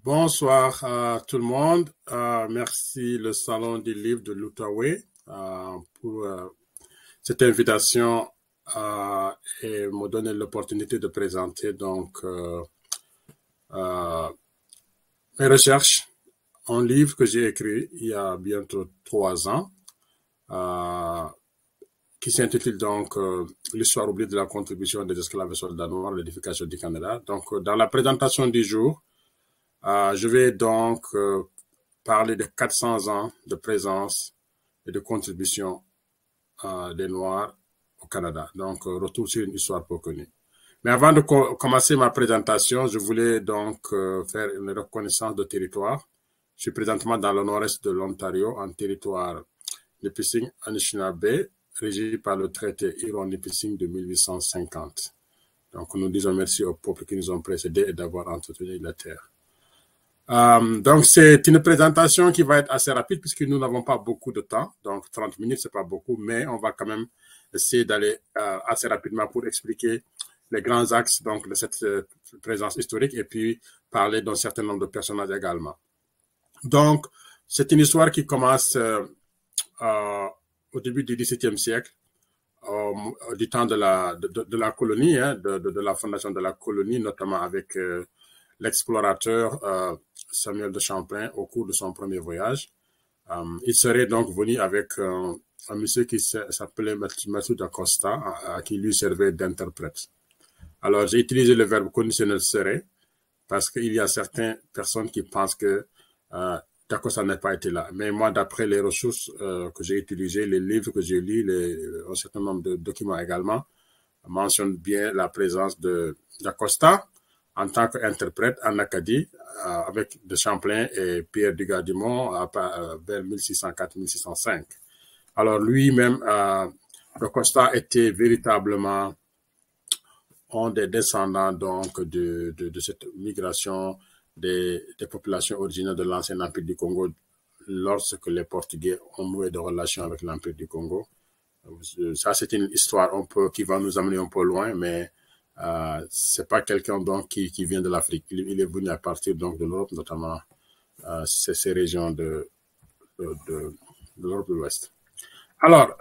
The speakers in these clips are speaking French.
Bonsoir à tout le monde. Merci le Salon du Livre de l'Outaouais pour cette invitation et me donner l'opportunité de présenter euh, mes recherches. Un livre que j'ai écrit il y a bientôt 3 ans euh, qui s'intitule L'histoire oubliée de la contribution des esclaves et soldats noirs à l'édification du Canada. Donc, dans la présentation du jour, je vais parler de 400 ans de présence et de contribution des Noirs au Canada. Donc, retour sur une histoire peu connue. Mais avant de commencer ma présentation, je voulais faire une reconnaissance de territoire. Je suis présentement dans le nord-est de l'Ontario, en territoire Nipissing Anishinaabe, régi par le traité Huron-Nipissing de 1850. Donc, nous disons merci aux peuples qui nous ont précédés et d'avoir entretenu la terre. Donc, c'est une présentation qui va être assez rapide puisque nous n'avons pas beaucoup de temps. Donc, 30 minutes, c'est pas beaucoup, mais on va quand même essayer d'aller assez rapidement pour expliquer les grands axes de cette présence historique et puis parler d'un certain nombre de personnages également. Donc, c'est une histoire qui commence au début du XVIIe siècle, du temps de la colonie, de la fondation de la colonie, notamment avec l'explorateur Samuel de Champlain au cours de son premier voyage. Il serait donc venu avec un monsieur qui s'appelait Mathieu d'Acosta, qui lui servait d'interprète. Alors, j'ai utilisé le verbe conditionnel serait parce qu'il y a certaines personnes qui pensent que d'Acosta n'a pas été là. Mais moi, d'après les ressources que j'ai utilisées, les livres que j'ai lus, un certain nombre de documents également, mentionnent bien la présence d'Acosta en tant qu'interprète en Acadie, avec de Champlain et Pierre Dugas-Dumont vers 1604-1605. Alors lui-même, D'Acosta était véritablement un des descendants de cette migration des populations originaires de l'ancien Empire du Congo lorsque les Portugais ont noué des relations avec l'Empire du Congo. Ça, c'est une histoire qui va nous amener un peu loin, mais c'est pas quelqu'un qui vient de l'Afrique. Il est venu à partir de l'Europe, notamment ces régions de l'Europe de l'Ouest. Alors,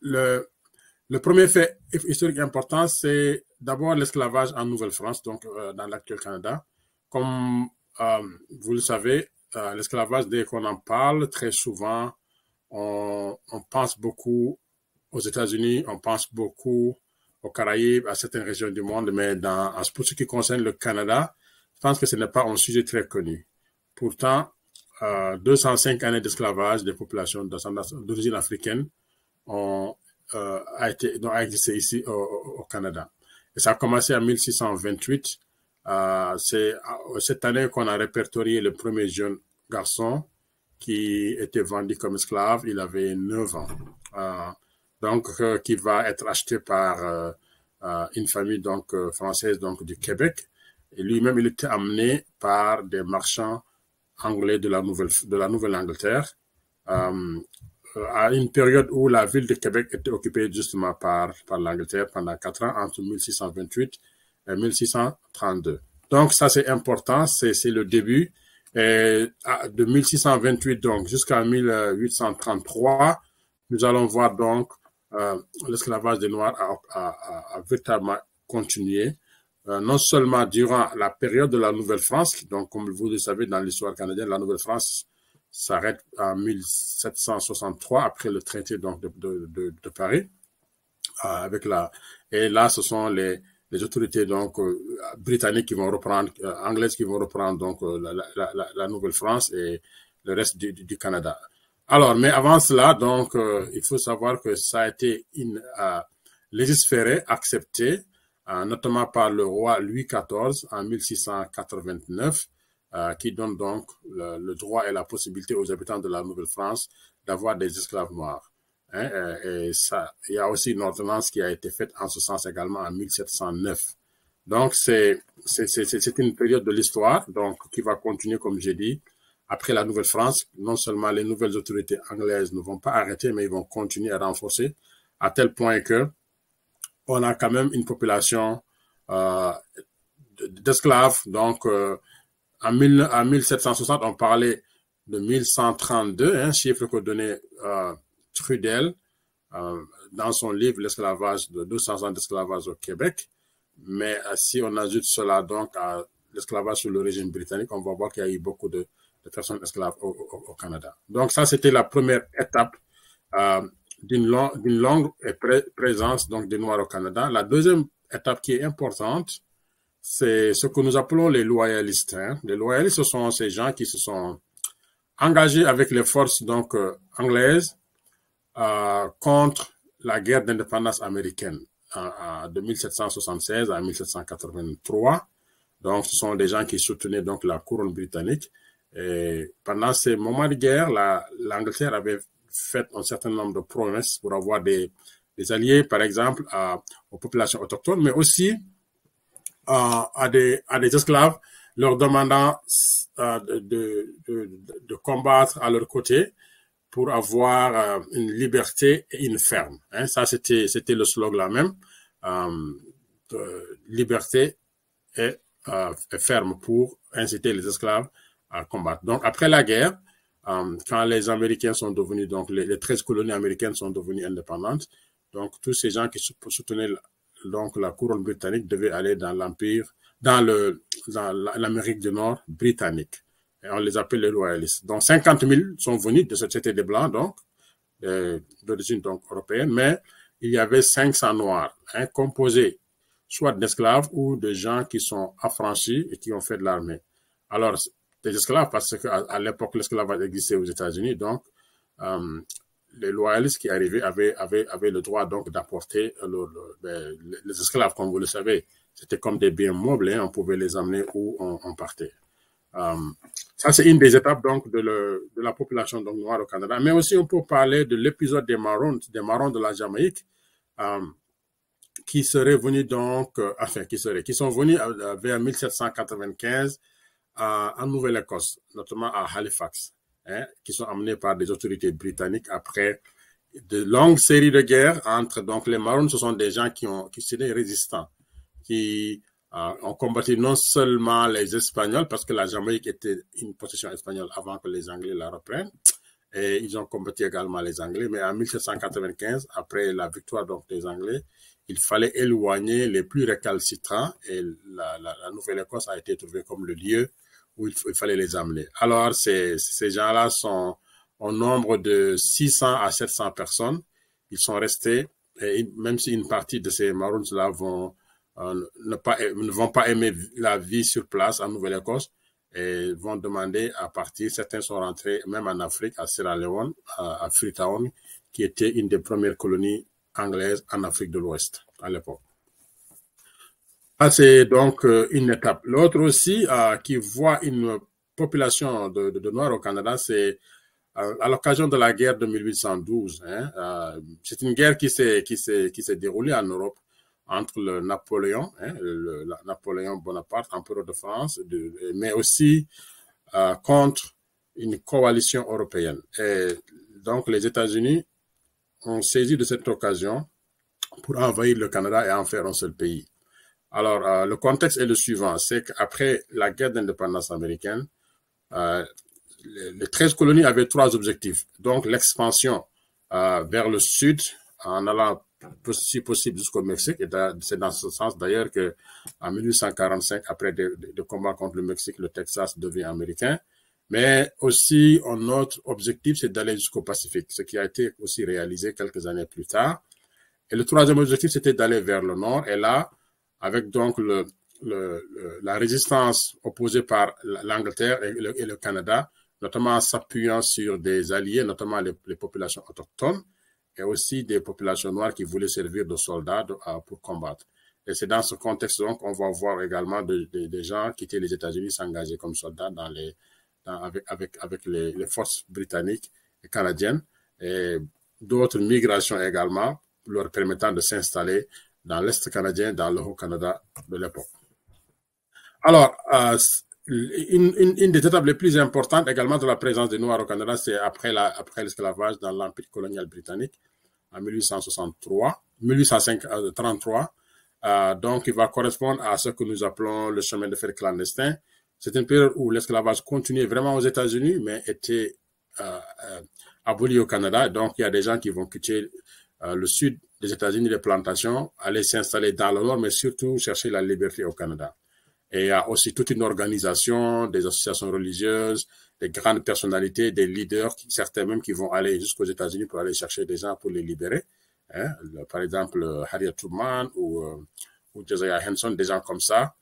le premier fait historique important, c'est d'abord l'esclavage en Nouvelle-France, donc dans l'actuel Canada. Comme vous le savez, l'esclavage, dès qu'on en parle, très souvent, on pense beaucoup aux États-Unis, on pense beaucoup aux Caraïbes, à certaines régions du monde, mais pour ce qui concerne le Canada, je pense que ce n'est pas un sujet très connu. Pourtant, 205 années d'esclavage des populations d'origine africaine ont existé ici au Canada. Et ça a commencé en 1628. C'est cette année qu'on a répertorié le premier jeune garçon qui était vendu comme esclave. Il avait 9 ans. Qui va être acheté par une famille française du Québec. Et lui-même, il était amené par des marchands anglais de la Nouvelle-Angleterre à une période où la ville de Québec était occupée justement par l'Angleterre pendant 4 ans, entre 1628 et 1632. Donc ça, c'est important, c'est le début. Et de 1628 jusqu'à 1833, nous allons voir l'esclavage des Noirs a véritablement continué, non seulement durant la période de la Nouvelle-France, donc comme vous le savez dans l'histoire canadienne, la Nouvelle-France s'arrête en 1763 après le traité de Paris, et là ce sont les autorités britanniques qui vont reprendre, anglaises qui vont reprendre la Nouvelle-France et le reste du Canada. Alors, mais avant cela, il faut savoir que ça a été légiféré, accepté, notamment par le roi Louis XIV en 1689, qui donne le droit et la possibilité aux habitants de la Nouvelle-France d'avoir des esclaves noirs. Et ça, il y a aussi une ordonnance qui a été faite en ce sens également en 1709. Donc, c'est une période de l'histoire, qui va continuer, comme j'ai dit. Après la Nouvelle-France, non seulement les nouvelles autorités anglaises ne vont pas arrêter, mais ils vont continuer à renforcer, à tel point que on a quand même une population d'esclaves, En 1760, on parlait de 1132, un chiffre que donnait Trudel dans son livre L'esclavage de 200 ans d'esclavage au Québec. Mais si on ajoute cela donc à l'esclavage sous le régime britannique, on va voir qu'il y a eu beaucoup de personnes esclaves au Canada. Donc ça, c'était la première étape d'une longue présence donc des Noirs au Canada. La deuxième étape qui est importante, c'est ce que nous appelons les loyalistes. Les loyalistes, ce sont ces gens qui se sont engagés avec les forces donc anglaises contre la guerre d'indépendance américaine de 1776 à 1783. Donc, ce sont des gens qui soutenaient donc la couronne britannique. Et pendant ces moments de guerre, l'Angleterre avait fait un certain nombre de promesses pour avoir des alliés, par exemple, aux populations autochtones, mais aussi à des esclaves, leur demandant de combattre à leur côté pour avoir une liberté et une ferme. Ça, c'était le slogan même, liberté et ferme pour inciter les esclaves à combattre. Donc, après la guerre, quand les Américains sont devenus, donc les 13 colonies américaines sont devenues indépendantes, donc tous ces gens qui soutenaient donc la couronne britannique devaient aller dans l'Empire, dans l'Amérique du Nord britannique. Et on les appelle les loyalistes. Donc 50 000 sont venus de c'était des blancs, donc d'origine donc européenne, mais il y avait 500 noirs, composés soit d'esclaves ou de gens qui sont affranchis et qui ont fait de l'armée. Alors, des esclaves, parce qu'à l'époque, l'esclavage existait aux États-Unis, donc les loyalistes qui arrivaient avaient le droit donc d'apporter les esclaves, comme vous le savez. C'était comme des biens meubles, on pouvait les amener où on partait. Ça, c'est une des étapes donc de la population donc, noire au Canada. Mais aussi, on peut parler de l'épisode des Marrons de la Jamaïque, qui seraient venus donc, qui sont venus vers 1795 en Nouvelle-Écosse, notamment à Halifax, qui sont amenés par des autorités britanniques après de longues séries de guerres entre, donc les Marrons, ce sont des gens qui étaient résistants, qui ont combattu non seulement les Espagnols, parce que la Jamaïque était une possession espagnole avant que les Anglais la reprennent, et ils ont combattu également les Anglais, mais en 1795, après la victoire donc des Anglais, il fallait éloigner les plus récalcitrants, et la Nouvelle-Écosse a été trouvée comme le lieu où il fallait les amener. Alors, ces gens-là sont au nombre de 600 à 700 personnes. Ils sont restés, et même si une partie de ces Marrons-là ne vont pas aimer la vie sur place en Nouvelle-Écosse et vont demander à partir. Certains sont rentrés même en Afrique, à Sierra Leone, à Freetown, qui était une des premières colonies anglaises en Afrique de l'Ouest à l'époque. Ça, c'est donc une étape. L'autre aussi, qui voit une population de Noirs au Canada, c'est à l'occasion de la guerre de 1812. C'est une guerre qui s'est déroulée en Europe entre le Napoléon, Napoléon Bonaparte, empereur de France, mais aussi contre une coalition européenne. Et donc, les États-Unis ont saisi de cette occasion pour envahir le Canada et en faire un seul pays. Alors, le contexte est le suivant, c'est qu'après la guerre d'indépendance américaine, les 13 colonies avaient 3 objectifs. Donc, l'expansion vers le sud, en allant si possible jusqu'au Mexique. Et c'est dans ce sens d'ailleurs qu'en 1845, après des combats contre le Mexique, le Texas devient américain. Mais aussi, un autre objectif, c'est d'aller jusqu'au Pacifique, ce qui a été aussi réalisé quelques années plus tard. Et le troisième objectif, c'était d'aller vers le nord. Et là, avec donc la résistance opposée par l'Angleterre et le Canada, notamment en s'appuyant sur des alliés, notamment les populations autochtones, et aussi des populations noires qui voulaient servir de soldats pour combattre. Et c'est dans ce contexte donc qu'on va voir également des gens quitter les États-Unis, s'engager comme soldats avec les forces britanniques et canadiennes, et d'autres migrations également, leur permettant de s'installer dans l'Est canadien, dans le Haut-Canada de l'époque. Alors, une des étapes les plus importantes également de la présence des Noirs au Canada, c'est après l'esclavage dans l'Empire colonial britannique en 1833. Donc, il va correspondre à ce que nous appelons le chemin de fer clandestin, C'est une période où l'esclavage continuait vraiment aux États-Unis, mais était aboli au Canada. Donc, il y a des gens qui vont quitter le sud des États-Unis, les plantations, aller s'installer dans le nord, mais surtout chercher la liberté au Canada. Et il y a aussi toute une organisation, des associations religieuses, des grandes personnalités, des leaders, certains même qui vont aller jusqu'aux États-Unis pour aller chercher des gens pour les libérer. Hein? Par exemple, Harriet Tubman ou Josiah Henson, des gens comme ça.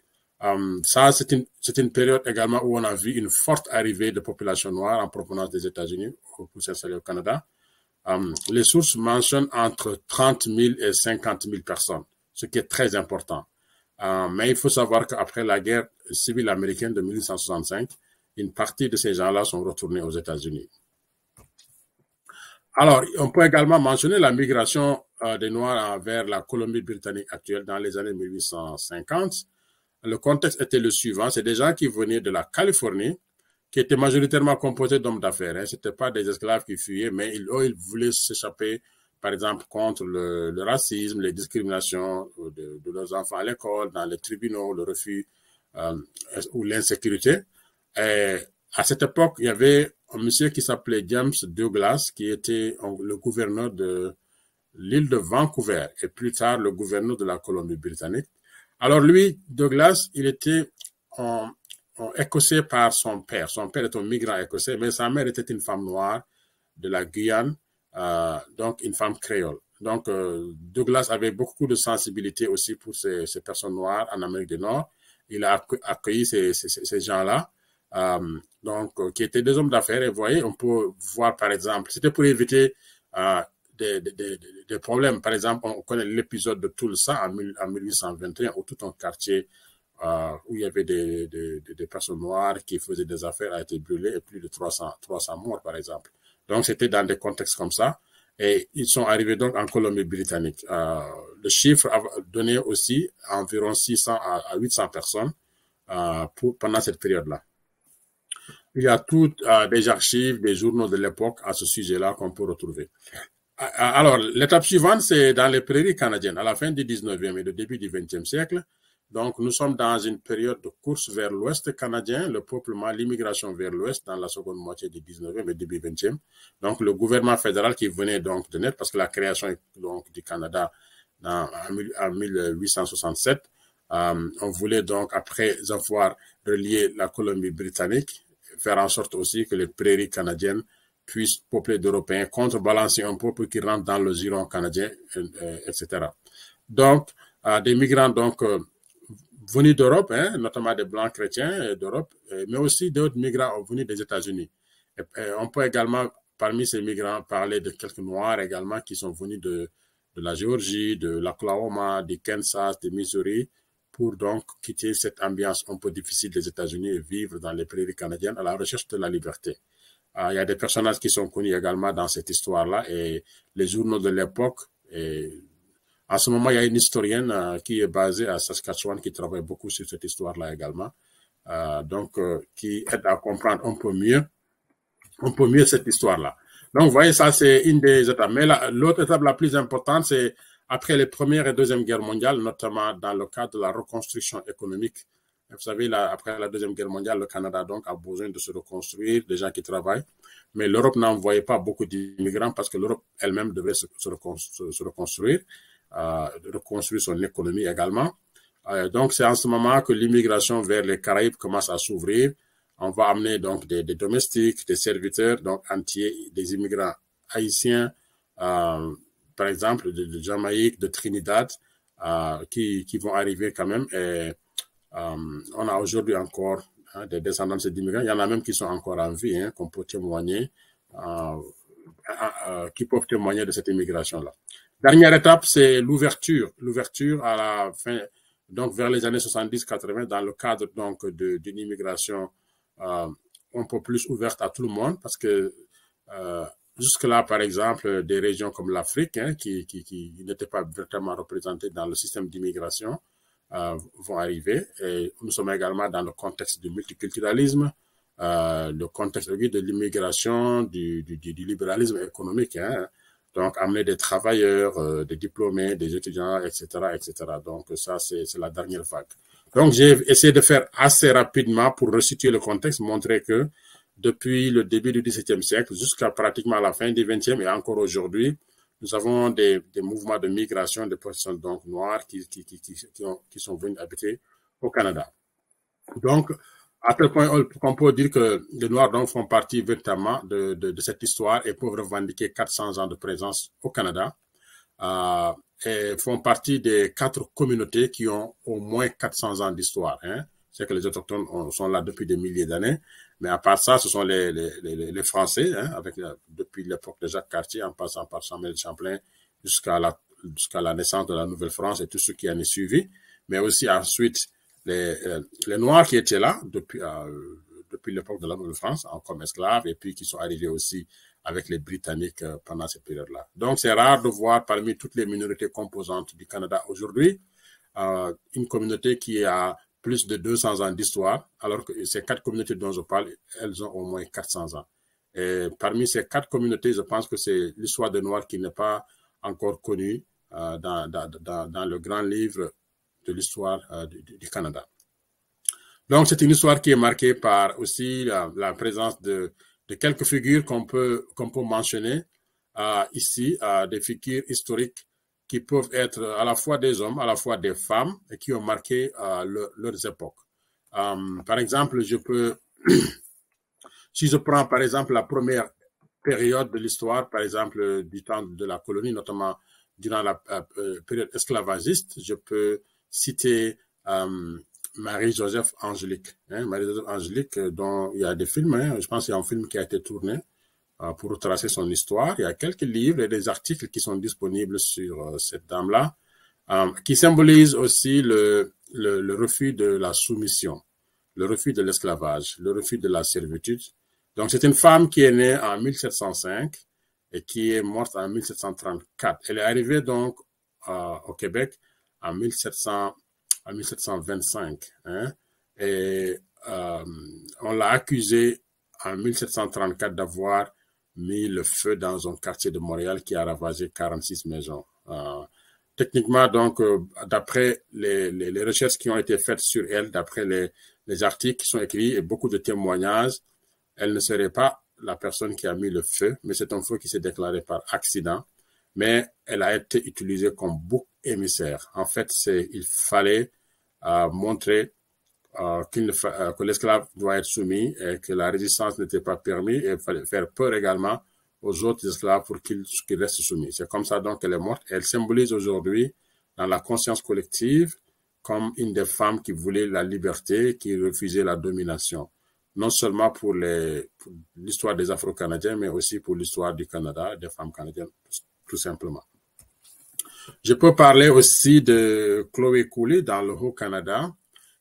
Ça, c'est une période également où on a vu une forte arrivée de population noire en provenance des États-Unis pour s'installer au Canada. Les sources mentionnent entre 30 000 et 50 000 personnes, ce qui est très important. Mais il faut savoir qu'après la guerre civile américaine de 1865, une partie de ces gens-là sont retournés aux États-Unis. Alors, on peut également mentionner la migration des Noirs vers la Colombie-Britannique actuelle dans les années 1850. Le contexte était le suivant, c'est des gens qui venaient de la Californie, qui étaient majoritairement composés d'hommes d'affaires. Hein. Ce n'étaient pas des esclaves qui fuyaient, mais ils voulaient s'échapper, par exemple, contre le racisme, les discriminations de leurs enfants à l'école, dans les tribunaux, le refus ou l'insécurité. Et à cette époque, il y avait un monsieur qui s'appelait James Douglas, qui était le gouverneur de l'île de Vancouver et plus tard le gouverneur de la Colombie-Britannique. Alors lui, Douglas, il était écossais par son père. Son père est un migrant écossais, mais sa mère était une femme noire de la Guyane, donc une femme créole. Donc Douglas avait beaucoup de sensibilité aussi pour ces personnes noires en Amérique du Nord. Il a accueilli ces gens-là, qui étaient des hommes d'affaires. Et vous voyez, on peut voir par exemple, c'était pour éviter des problèmes. Par exemple, on connaît l'épisode de Tulsa en 1821 où tout un quartier où il y avait des personnes noires qui faisaient des affaires a été brûlé et plus de 300 morts, par exemple. Donc, c'était dans des contextes comme ça. Et ils sont arrivés donc en Colombie-Britannique. Le chiffre a donné aussi environ 600 à 800 personnes pendant cette période-là. Il y a toutes des archives, des journaux de l'époque à ce sujet-là qu'on peut retrouver. Alors, l'étape suivante, c'est dans les prairies canadiennes, à la fin du 19e et le début du 20e siècle. Donc, nous sommes dans une période de course vers l'ouest canadien, le peuplement, l'immigration vers l'ouest dans la seconde moitié du 19e et début 20e. Donc, le gouvernement fédéral qui venait donc de naître, parce que la création donc, du Canada en 1867, on voulait donc, après avoir relié la Colombie-Britannique, faire en sorte aussi que les prairies canadiennes puissent peupler d'Européens, contrebalancer un peu pour qu'ils rentrent dans le giron canadien, etc. Donc, des migrants donc venus d'Europe, hein, notamment des blancs chrétiens d'Europe, mais aussi d'autres migrants venus des États-Unis. On peut également, parmi ces migrants, parler de quelques Noirs également qui sont venus de la Géorgie, de l'Oklahoma, du Kansas, du Missouri, pour donc quitter cette ambiance un peu difficile des États-Unis et vivre dans les prairies canadiennes à la recherche de la liberté. Il y a des personnages qui sont connus également dans cette histoire-là et les journaux de l'époque. En ce moment, il y a une historienne qui est basée à Saskatchewan qui travaille beaucoup sur cette histoire-là également. Qui aide à comprendre un peu mieux cette histoire-là. Donc, vous voyez, ça, c'est une des étapes. Mais l'autre étape la plus importante, c'est après les Première et Deuxième Guerres mondiales, notamment dans le cadre de la reconstruction économique. Vous savez, après la Deuxième Guerre mondiale, le Canada donc a besoin de se reconstruire, des gens qui travaillent. Mais l'Europe n'envoyait pas beaucoup d'immigrants parce que l'Europe elle-même devait se reconstruire, reconstruire son économie également. Donc, c'est en ce moment que l'immigration vers les Caraïbes commence à s'ouvrir. On va amener donc des domestiques, des serviteurs, donc entiers, des immigrants haïtiens, par exemple, de Jamaïque, de Trinidad, qui vont arriver quand même. Et on a aujourd'hui encore des descendants d'immigrants. Il y en a même qui sont encore en vie, qu'on peut témoigner, qui peuvent témoigner de cette immigration-là. Dernière étape, c'est l'ouverture. L'ouverture à la fin, donc vers les années 70-80, dans le cadre donc d'une immigration un peu plus ouverte à tout le monde, parce que jusque-là, par exemple, des régions comme l'Afrique, qui n'étaient pas vraiment représentées dans le système d'immigration, vont arriver. Et nous sommes également dans le contexte du multiculturalisme, le contexte de l'immigration, du libéralisme économique. Donc, amener des travailleurs, des diplômés, des étudiants, etc., etc. Donc, ça, c'est la dernière vague. Donc, j'ai essayé de faire assez rapidement pour resituer le contexte, montrer que depuis le début du XVIIe siècle jusqu'à pratiquement la fin du XXe et encore aujourd'hui, nous avons des mouvements de migration de personnes donc noires qui sont venues habiter au Canada. Donc, à tel point qu'on peut dire que les Noirs donc, font partie véritablement de cette histoire et peuvent revendiquer 400 ans de présence au Canada. Et font partie des 4 communautés qui ont au moins 400 ans d'histoire. Hein. C'est que les autochtones sont là depuis des milliers d'années, mais à part ça, ce sont les Français, hein, depuis l'époque de Jacques Cartier, en passant par Samuel Champlain jusqu'à la naissance de la Nouvelle-France et tout ce qui en est suivi, mais aussi ensuite les Noirs qui étaient là depuis l'époque de la Nouvelle-France, comme esclaves, et puis qui sont arrivés aussi avec les Britanniques pendant cette période-là. Donc, c'est rare de voir parmi toutes les minorités composantes du Canada aujourd'hui une communauté qui a plus de 200 ans d'histoire, alors que ces 4 communautés dont je parle, elles ont au moins 400 ans. Et parmi ces 4 communautés, je pense que c'est l'histoire des Noirs qui n'est pas encore connue dans le grand livre de l'histoire du Canada. Donc, c'est une histoire qui est marquée par aussi la présence de quelques figures qu'on peut mentionner ici, des figures historiques qui peuvent être à la fois des hommes, à la fois des femmes, et qui ont marqué leurs époques. Par exemple, si je prends par exemple la première période de l'histoire, par exemple du temps de la colonie, notamment durant la période esclavagiste, je peux citer Marie-Joseph Angélique. Hein, Marie-Joseph Angélique, dont il y a des films, hein, je pense qu'il y a un film qui a été tourné pour retracer son histoire. Il y a quelques livres et des articles qui sont disponibles sur cette dame-là, qui symbolisent aussi le refus de la soumission, le refus de l'esclavage, le refus de la servitude. Donc, c'est une femme qui est née en 1705 et qui est morte en 1734. Elle est arrivée donc au Québec en 1725. Hein, et on l'a accusée en 1734 d'avoir mis le feu dans un quartier de Montréal qui a ravagé 46 maisons. Techniquement, donc, d'après les recherches qui ont été faites sur elle, d'après les articles qui sont écrits et beaucoup de témoignages, elle ne serait pas la personne qui a mis le feu, mais c'est un feu qui s'est déclaré par accident. Mais elle a été utilisée comme bouc émissaire. En fait, il fallait montrer que l'esclave doit être soumis et que la résistance n'était pas permise, et il fallait faire peur également aux autres esclaves pour qu'ils restent soumis. C'est comme ça donc qu'elle est morte. Elle symbolise aujourd'hui dans la conscience collective comme une des femmes qui voulait la liberté, qui refusait la domination. Non seulement pour l'histoire des Afro-Canadiens, mais aussi pour l'histoire du Canada, des femmes canadiennes, tout simplement. Je peux parler aussi de Chloé Cooley dans le Haut-Canada.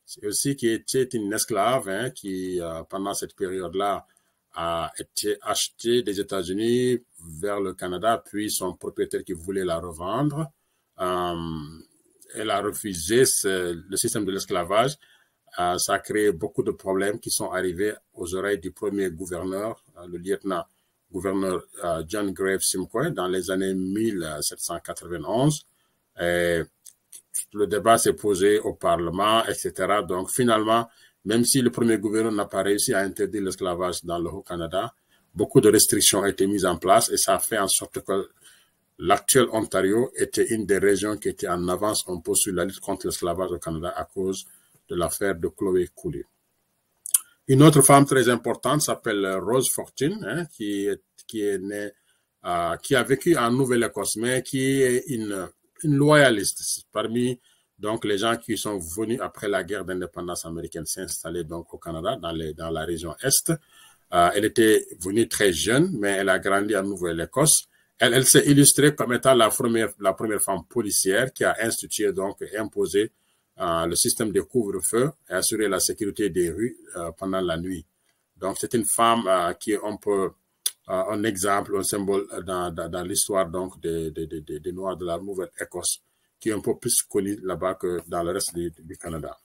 C'est aussi qui était une esclave, hein, qui, pendant cette période-là, a été achetée des États-Unis vers le Canada, puis son propriétaire qui voulait la revendre. Elle a refusé le système de l'esclavage. Ça a créé beaucoup de problèmes qui sont arrivés aux oreilles du premier gouverneur, le lieutenant-gouverneur John Graves Simcoe, dans les années 1791. Et le débat s'est posé au Parlement, etc. Donc, finalement, même si le premier gouverneur n'a pas réussi à interdire l'esclavage dans le Haut-Canada, beaucoup de restrictions ont été mises en place et ça a fait en sorte que l'actuel Ontario était une des régions qui était en avance un peu sur la lutte contre l'esclavage au Canada à cause de l'affaire de Chloé Cooley. Une autre femme très importante s'appelle Rose Fortune, hein, qui est née, qui a vécu en Nouvelle-Écosse, mais qui est une loyaliste parmi donc les gens qui sont venus après la guerre d'indépendance américaine s'installer donc au Canada dans la région Est. Elle était venue très jeune, mais elle a grandi en Nouvelle-Écosse. Elle s'est illustrée comme étant la première femme policière qui a institué donc et imposé le système de couvre-feu et assuré la sécurité des rues pendant la nuit. Donc c'est une femme qui est un peu un exemple, un symbole dans l'histoire donc des Noirs de la Nouvelle-Écosse, qui est un peu plus connu là-bas que dans le reste du Canada.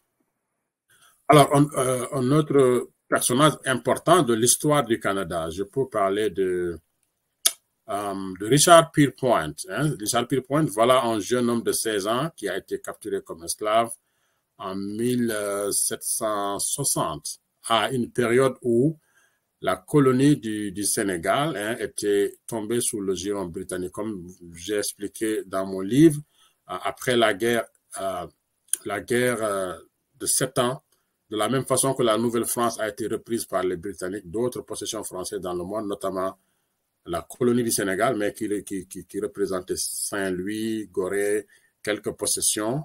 Alors, un autre personnage important de l'histoire du Canada, je peux parler de Richard Pierpoint. Hein. Richard Pierpoint, voilà un jeune homme de 16 ans qui a été capturé comme esclave en 1760, à une période où la colonie du Sénégal était tombée sous le giron britannique. Comme j'ai expliqué dans mon livre, après la guerre de 7 ans, de la même façon que la Nouvelle-France a été reprise par les Britanniques, d'autres possessions françaises dans le monde, notamment la colonie du Sénégal, mais qui représentait Saint-Louis, Gorée, quelques possessions,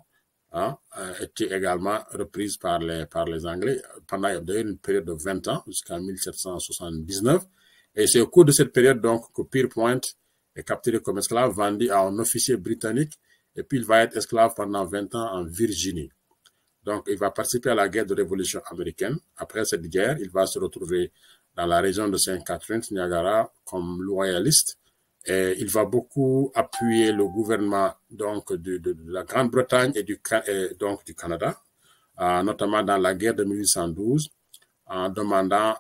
étaient également reprises par les Anglais pendant une période de 20 ans, jusqu'en 1779. Et c'est au cours de cette période donc que Pierrepoint est capturé comme esclave, vendu à un officier britannique, et puis il va être esclave pendant 20 ans en Virginie. Donc, il va participer à la guerre de révolution américaine. Après cette guerre, il va se retrouver dans la région de Sainte-Catherine, Niagara, comme loyaliste. Et il va beaucoup appuyer le gouvernement donc de la Grande-Bretagne et donc du Canada, notamment dans la guerre de 1812, en demandant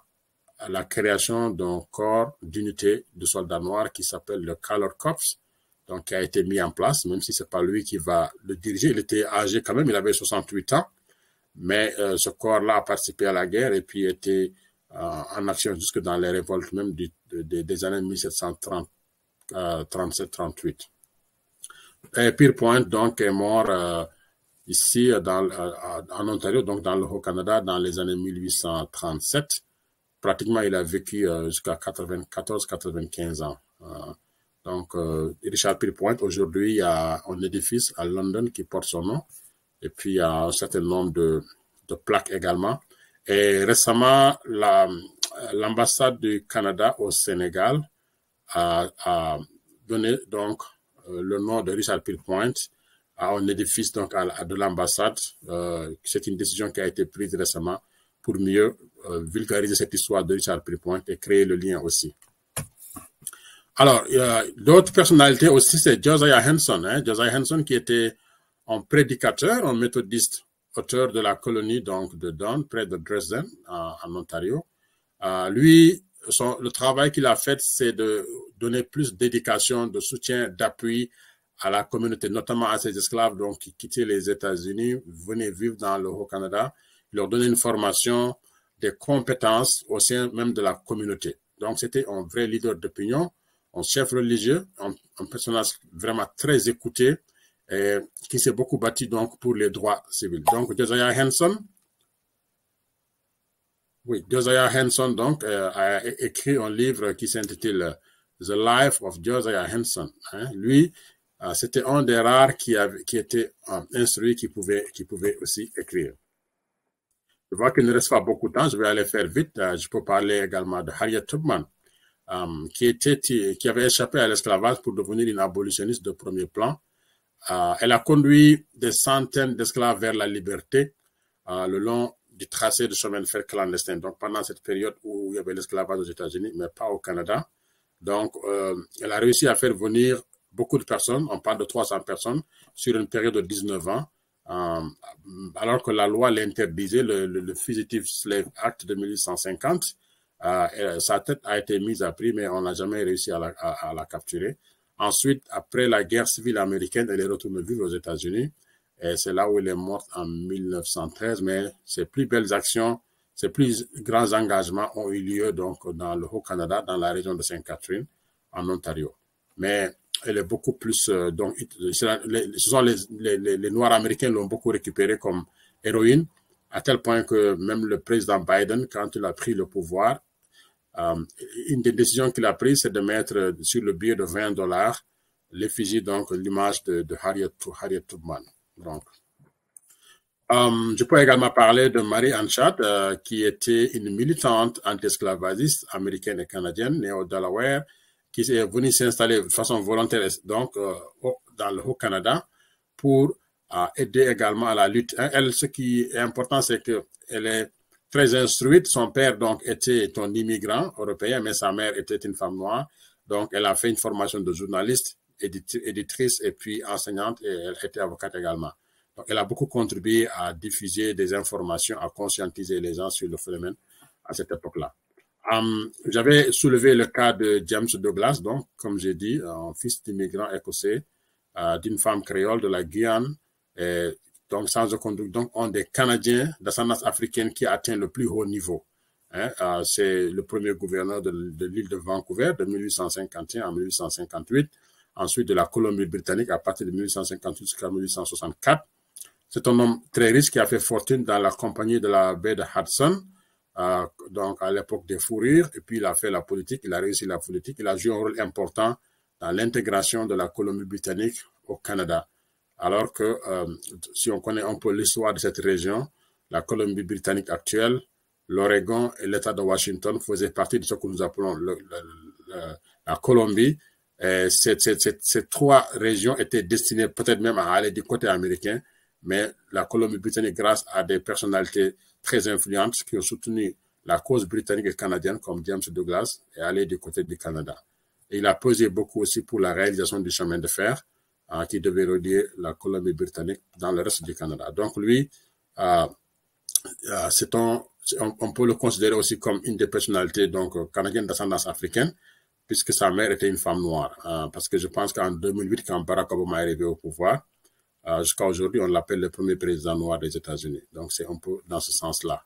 la création d'un corps d'unité de soldats noirs qui s'appelle le Colored Corps, donc qui a été mis en place, même si c'est pas lui qui va le diriger. Il était âgé quand même, il avait 68 ans, mais ce corps-là a participé à la guerre et puis était en action jusque dans les révoltes même des années 1737-38. Et Pierrepoint donc est mort ici en Ontario, donc dans le Haut-Canada, dans les années 1837. Pratiquement, il a vécu jusqu'à 94-95 ans. Donc, Richard Pierrepoint, aujourd'hui, il y a un édifice à London qui porte son nom. Et puis, il y a un certain nombre de plaques également. Et récemment, l'ambassade du Canada au Sénégal a donné donc le nom de Richard Pierrepoint à un édifice donc de l'ambassade. C'est une décision qui a été prise récemment pour mieux vulgariser cette histoire de Richard Pierrepoint et créer le lien aussi. Alors, d'autres personnalités aussi, c'est Josiah Henson. Josiah Henson qui était un prédicateur, un méthodiste, auteur de la colonie donc de Don, près de Dresden, en Ontario. Lui, le travail qu'il a fait, c'est de donner plus d'éducation, de soutien, d'appui à la communauté, notamment à ces esclaves donc, qui quittaient les États-Unis, venaient vivre dans le Haut-Canada. Il leur donnait une formation, des compétences au sein même de la communauté. Donc, c'était un vrai leader d'opinion, un chef religieux, un personnage vraiment très écouté, et qui s'est beaucoup battu donc pour les droits civils. Donc, Josiah Henson donc a écrit un livre qui s'intitule The Life of Josiah Henson. Lui, c'était un des rares qui était instruit, qui pouvait aussi écrire. Je vois qu'il ne reste pas beaucoup de temps, je vais aller faire vite. Je peux parler également de Harriet Tubman, qui avait échappé à l'esclavage pour devenir une abolitionniste de premier plan. Elle a conduit des centaines d'esclaves vers la liberté le long du tracé de chemin de fer clandestin. Donc, pendant cette période où il y avait l'esclavage aux États-Unis, mais pas au Canada. Donc, elle a réussi à faire venir beaucoup de personnes, on parle de 300 personnes, sur une période de 19 ans, alors que la loi l'interdisait, le Fugitive Slave Act de 1850. Sa tête a été mise à prix, mais on n'a jamais réussi à la capturer. Ensuite, après la guerre civile américaine, elle est retournée vivre aux États-Unis. Et c'est là où elle est morte en 1913. Mais ses plus belles actions, ses plus grands engagements ont eu lieu donc dans le Haut-Canada, dans la région de Sainte-Catherine, en Ontario. Mais elle est beaucoup plus... donc, ce sont les Noirs américains l'ont beaucoup récupérée comme héroïne, à tel point que même le président Biden, quand il a pris le pouvoir, une des décisions qu'il a prises, c'est de mettre sur le billet de $20 l'effigie, donc l'image de Harriet Tubman. Donc, je peux également parler de Mary Ann Shadd, qui était une militante anti-esclavagiste américaine et canadienne, née au Delaware, qui est venue s'installer de façon volontaire donc dans le Haut-Canada pour aider également à la lutte. Elle, ce qui est important, c'est qu'elle est très instruite. Son père, donc, était un immigrant européen, mais sa mère était une femme noire. Donc, elle a fait une formation de journaliste, éditrice et puis enseignante, et elle était avocate également. Donc, elle a beaucoup contribué à diffuser des informations, à conscientiser les gens sur le phénomène à cette époque-là. J'avais soulevé le cas de James Douglas, donc, comme j'ai dit, un fils d'immigrant écossais, d'une femme créole de la Guyane, donc sans aucun doute, donc, ont des Canadiens d'ascendance africaine qui atteignent le plus haut niveau. C'est le premier gouverneur de l'île de Vancouver de 1851 à 1858, ensuite de la Colombie-Britannique à partir de 1858 jusqu'à 1864. C'est un homme très riche qui a fait fortune dans la compagnie de la baie de Hudson, donc à l'époque des fourrures, et puis il a fait la politique, il a réussi la politique, il a joué un rôle important dans l'intégration de la Colombie-Britannique au Canada. Alors que si on connaît un peu l'histoire de cette région, la Colombie-Britannique actuelle, l'Oregon et l'État de Washington faisaient partie de ce que nous appelons la Colombie. Et ces trois régions étaient destinées peut-être même à aller du côté américain, mais la Colombie-Britannique, grâce à des personnalités très influentes qui ont soutenu la cause britannique et canadienne, comme James Douglas, est allé du côté du Canada. Et il a pesé beaucoup aussi pour la réalisation du chemin de fer qui devait relier la Colombie-Britannique dans le reste du Canada. Donc lui, on peut le considérer aussi comme une des personnalités donc canadiennes d'ascendance africaine, puisque sa mère était une femme noire. Parce que je pense qu'en 2008, quand Barack Obama est arrivé au pouvoir, jusqu'à aujourd'hui, on l'appelle le premier président noir des États-Unis. Donc c'est un peu dans ce sens-là.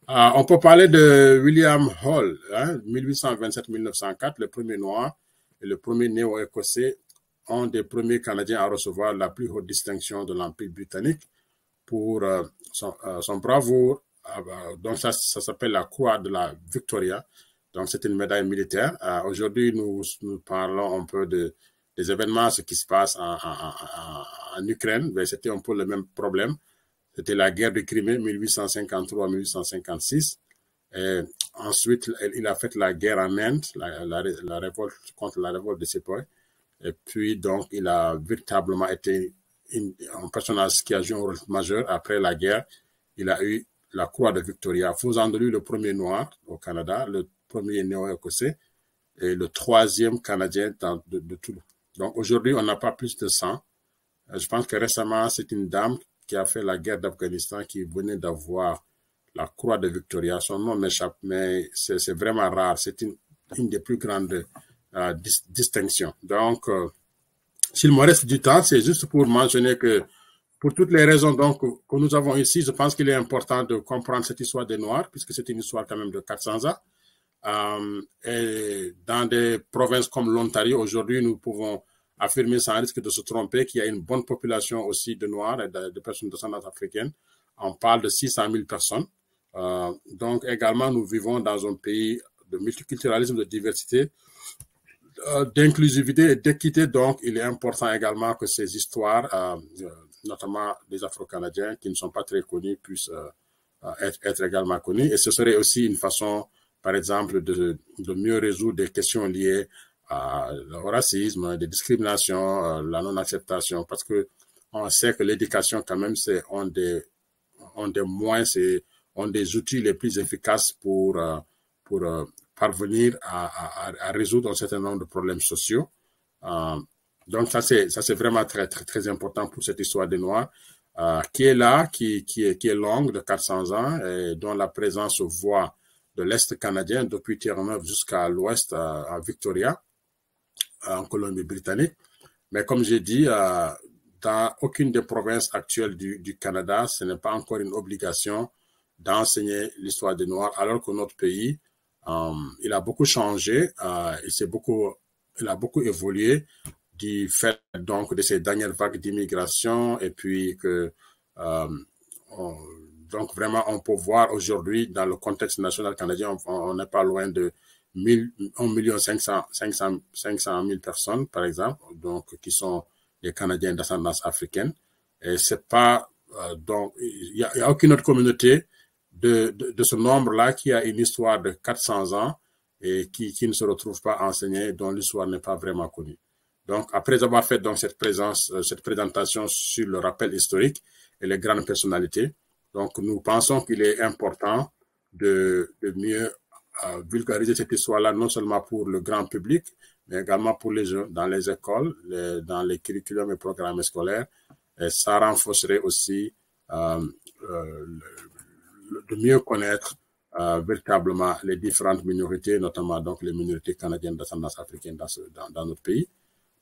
On peut parler de William Hull, 1827-1904, le premier noir et le premier néo-écossais, un des premiers Canadiens à recevoir la plus haute distinction de l'Empire britannique pour son bravoure. Donc ça s'appelle la Croix de la Victoria. Donc c'est une médaille militaire. Aujourd'hui, nous parlons un peu des événements, ce qui se passe en Ukraine. Mais c'était un peu le même problème. C'était la guerre de Crimée, 1853-1856. Et ensuite, il a fait la guerre en Inde, la révolte contre la révolte de Sepoy. Et puis, donc, il a véritablement été un personnage qui a joué un rôle majeur après la guerre. Il a eu la Croix de Victoria, faisant de lui le premier noir au Canada, le premier néo-écossais et le troisième Canadien de tout. Donc, aujourd'hui, on n'a pas plus de 100. Je pense que récemment, c'est une dame qui a fait la guerre d'Afghanistan qui venait d'avoir la Croix de Victoria. Son nom m'échappe, mais c'est vraiment rare. C'est une des plus grandes distinctions. Donc, s'il me reste du temps, c'est juste pour mentionner que pour toutes les raisons donc, que nous avons ici, je pense qu'il est important de comprendre cette histoire des Noirs, puisque c'est une histoire quand même de 400 ans. Et dans des provinces comme l'Ontario, aujourd'hui, nous pouvons affirmer sans risque de se tromper qu'il y a une bonne population aussi de Noirs et de personnes d'ascendance africaine. On parle de 600 000 personnes. Donc également, nous vivons dans un pays de multiculturalisme, de diversité, d'inclusivité et d'équité. Donc, il est important également que ces histoires, notamment des Afro-Canadiens qui ne sont pas très connus, puissent être également connus. Et ce serait aussi une façon, par exemple, de mieux résoudre des questions liées au racisme, des discriminations, la non-acceptation, parce que on sait que l'éducation, quand même, c'est un des outils les plus efficaces pour parvenir à résoudre un certain nombre de problèmes sociaux. Donc ça c'est vraiment très très très important pour cette histoire des Noirs qui est là, qui est longue de 400 ans et dont la présence se voit de l'Est canadien depuis Terre-Neuve jusqu'à l'Ouest à Victoria, en Colombie-Britannique. Mais comme j'ai dit, dans aucune des provinces actuelles du Canada, ce n'est pas encore une obligation d'enseigner l'histoire des Noirs, alors que notre pays, il a beaucoup changé, il a beaucoup évolué du fait donc de ces dernières vagues d'immigration et puis que donc vraiment on peut voir aujourd'hui dans le contexte national canadien, on n'est pas loin de 1,5 million personnes, par exemple, donc qui sont des Canadiens d'ascendance africaine. Et c'est pas donc il y a aucune autre communauté de ce nombre-là qui a une histoire de 400 ans et qui ne se retrouve pas enseignée, dont l'histoire n'est pas vraiment connue. Donc, après avoir fait donc cette présentation sur le rappel historique et les grandes personnalités, donc nous pensons qu'il est important de mieux vulgariser cette histoire-là, non seulement pour le grand public, mais également pour les jeunes, dans les écoles, dans les curriculums et programmes scolaires. Et ça renforcerait aussi de mieux connaître véritablement les différentes minorités, notamment donc les minorités canadiennes d'ascendance africaine dans notre pays.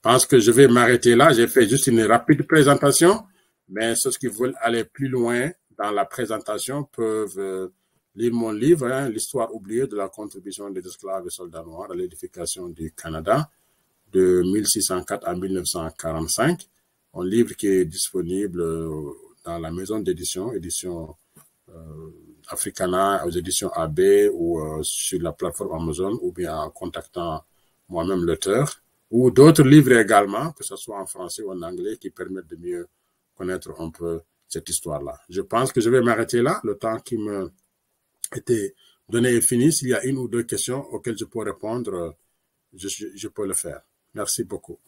Je pense que je vais m'arrêter là. J'ai fait juste une rapide présentation Mais ceux qui veulent aller plus loin dans la présentation peuvent lire mon livre, hein, L'histoire oubliée de la contribution des esclaves et soldats noirs à l'édification du Canada de 1604 à 1945. Un livre qui est disponible dans la maison d'édition, édition Africana, aux éditions AB ou sur la plateforme Amazon, ou bien en contactant moi-même l'auteur, ou d'autres livres également, que ce soit en français ou en anglais, qui permettent de mieux connaître un peu cette histoire-là. Je pense que je vais m'arrêter là. Le temps qui me était donné est fini. S'il y a une ou deux questions auxquelles je peux répondre, je peux le faire. Merci beaucoup.